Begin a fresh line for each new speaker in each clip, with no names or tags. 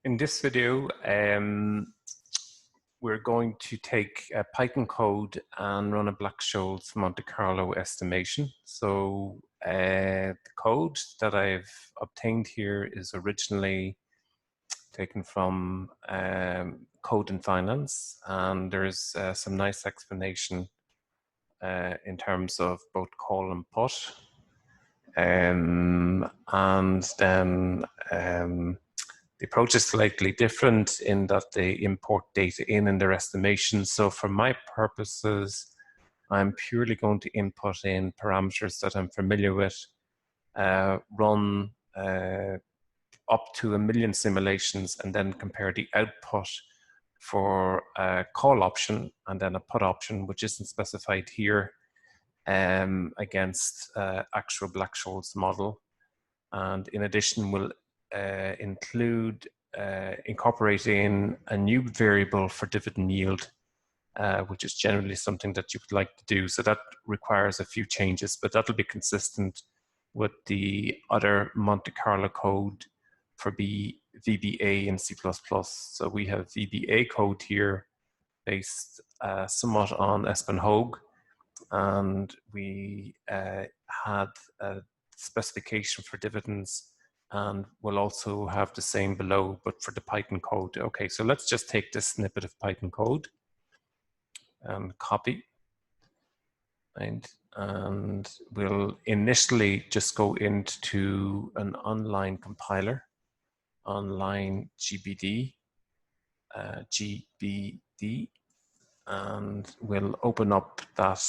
In this video, we're going to take a Python code and run a Black-Scholes Monte Carlo estimation. So the code that I've obtained here is originally taken from Code in Finance, and there's some nice explanation in terms of both call and put. And then the approach is slightly different in that they import data in their estimation. So for my purposes, I'm purely going to input in parameters that I'm familiar with, run up to 1 million simulations, and then compare the output for a call option and then a put option, which isn't specified here, against actual Black-Scholes model. And in addition, we'll include incorporating a new variable for dividend yield, which is generally something that you would like to do. So that requires a few changes, but that'll be consistent with the other Monte Carlo code for VBA in C++. So we have VBA code here based somewhat on Espen Hogue, and we had a specification for dividends, and we'll also have the same below, but for the Python code. Okay, so let's just take this snippet of Python code and copy, right? And we'll initially just go into an online compiler, OnlineGBD, GBD, and we'll open up that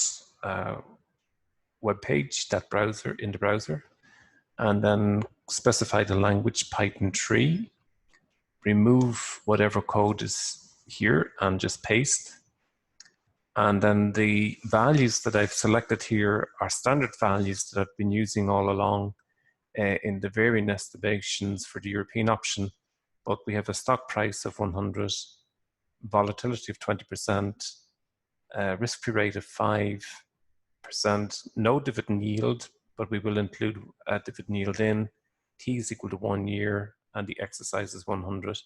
web page, that browser, in the browser, and then specify the language Python 3, remove whatever code is here and just paste. And then the values that I've selected here are standard values that I've been using all along in the varying estimations for the European option. But we have a stock price of 100, volatility of 20%, risk-free rate of 5%, no dividend yield, but we will include a dividend yield in. T is equal to 1 year, and the exercise is 100.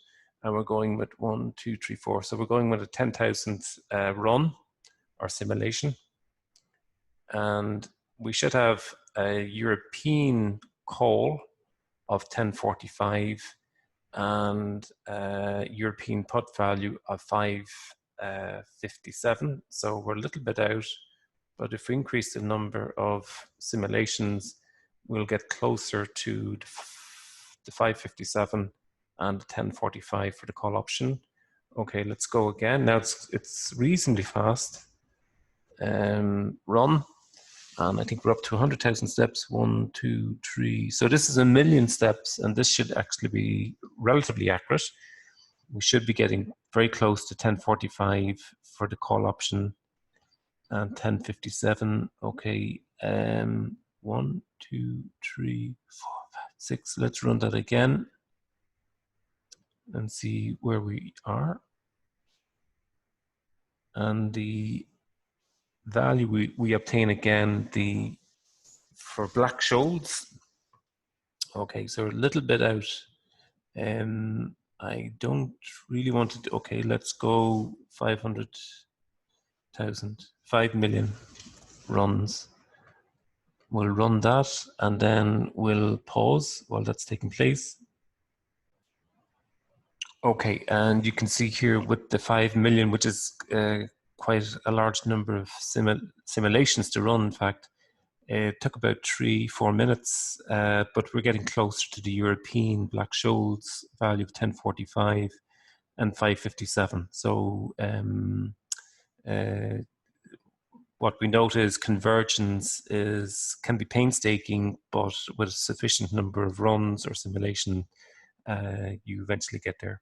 And we're going with 1, 2, 3, 4. So we're going with a 10,000th run or simulation. And we should have a European call of 1045 and a European put value of 557. So we're a little bit out, but if we increase the number of simulations, we'll get closer to the 557 and the 1045 for the call option. Okay, let's go again. Now it's reasonably fast. Run, and I think we're up to 100,000 steps. 1, 2, 3. So this is 1 million steps, and this should actually be relatively accurate. We should be getting very close to 1045 for the call option and 1057. Okay, 1, 2, 3, 4, 5, 6. Let's run that again and see where we are. And the value we obtain again for Black-Scholes. Okay, so a little bit out. I don't really want to. Okay, let's go 500,000, 5 million runs. We'll run that, and then we'll pause while that's taking place. Okay, and you can see here with the 5 million, which is quite a large number of simulations to run. In fact, it took about 3-4 minutes, but we're getting closer to the European Black-Scholes value of 1045 and 557. So what we note is convergence can be painstaking, but with a sufficient number of runs or simulation, you eventually get there.